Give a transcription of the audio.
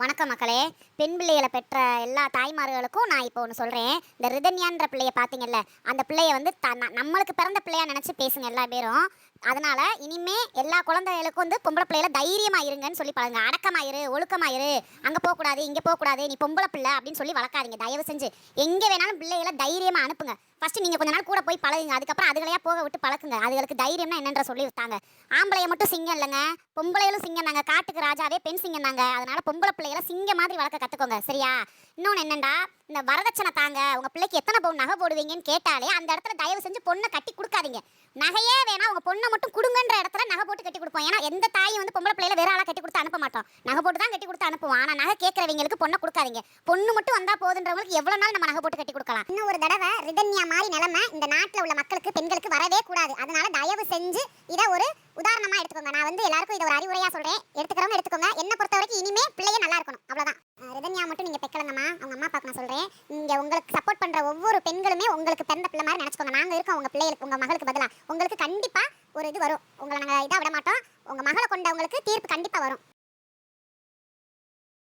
வணக்கம் மக்களே. பெண் பிள்ளைகளை பெற்ற எல்லா தாய்மார்களுக்கும் நான் இப்போ ஒன்று சொல்கிறேன். இந்த ரிதன்யான்ற பிள்ளையை பார்த்தீங்கல்ல, அந்த பிள்ளையை வந்து நம்மளுக்கு பிறந்த பிள்ளையா நினச்சி பேசுங்க எல்லா பேரும். அதனால் இனிமே எல்லா குழந்தைகளுக்கும் வந்து பொம்பளை பிள்ளையில தைரியமாக இருங்கன்னு சொல்லி பழங்க. அடக்கமாயிரு, ஒழுக்கமாயிரு, அங்கே போகக்கூடாது, இங்கே போகக்கூடாது, நீ பொம்பளை பிள்ளை அப்படின்னு சொல்லி வளர்க்காதீங்க. தயவு செஞ்சு எங்கே வேணாலும் பிள்ளைகளை தைரியமாக அனுப்புங்க. ஃபஸ்ட்டு நீங்கள் கொஞ்ச நாள் கூட போய் பழகுங்க. அதுக்கப்புறம் அதுகளையா போக விட்டு பழக்குங்க. அதுகளுக்கு தைரியம்னா என்னன்ற சொல்லி விட்டாங்க. ஆம்பளைய மட்டும் சிங்கம் இல்லைங்க, பொம்பளைகளும் சிங்கம் தாங்க. காட்டுக்கு ராஜாவே பெண் சிங்கம் தாங்க. அதனால பொம்பளை பிள்ளைகளை சிங்க மாதிரி வளர்க்க கற்றுக்கோங்க, சரியா? இன்னொன்று என்னண்டா, இந்த வரதட்சணை தாங்க, உங்கள் பிள்ளைக்கு எத்தனை பவுன் நகை போடுவீங்கன்னு கேட்டாலே அந்த இடத்துல தயவு செஞ்சு பொண்ணை கட்டி கொடுக்காதீங்க. நகையே வேணா உங்கள் பொண்ணை மட்டும் கொடுங்கன்ற இடத்துல நகை போட்டு கட்டி கொடுப்போம். ஏன்னா எந்த தாயும் வந்து பொம்பளை பிள்ளைகளை வேற ஆளாக கட்டி கொடுத்து அனுப்ப மாட்டோம். நகை போட்டு தான் கட்டி கொடுத்து அனுப்புவோம். ஆனால் நகை கேட்குறவங்களுக்கு பொண்ணை கொடுக்காதீங்க. பொண்ணு மட்டும் வந்தால் போதுன்றவங்களுக்கு எவ்வளோ நாள் நம்ம நகை போட்டு கட்டி கொடுக்கலாம். இன்னும் ஒரு தடவை ரிதன்யா மாதிரி நிலைமை இந்த நாட்டில் உள்ள மக்களுக்கு, பெண்களுக்கு வரவே கூடாது. அதனால தயவு செஞ்சு இதை ஒரு உதாரணமா எடுத்துக்கோங்க. நான் வந்து எல்லாருக்கும் இதை ஒரு அறிவுரையா சொல்றேன். எடுத்துக்கிறவங்க எடுத்துக்கோங்க. என்ன பொறுத்த வரைக்கும் இனிமே பிள்ளைய நல்லா இருக்கணும், அவ்வளவுதான். ரிதன்யா மட்டும் நீங்க பெக்கலங்கம்மா, அவங்க அம்மா அப்பாக்கு நான் சொல்றேன். இங்க உங்களுக்கு சப்போர்ட் பண்ற ஒவ்வொரு பெண்களுமே உங்களுக்கு பிறந்த பிள்ளை மாதிரி நினைச்சுக்கோங்க. நாங்க இருக்கோம் உங்க பிள்ளைகளுக்கு, உங்க மகளுக்கு பதிலா. உங்களுக்கு கண்டிப்பா ஒரு இது வரும். உங்களை நாங்க இதா விட மாட்டோம். உங்க மகளை கொண்டவங்களுக்கு தீர்ப்பு கண்டிப்பா வரும்.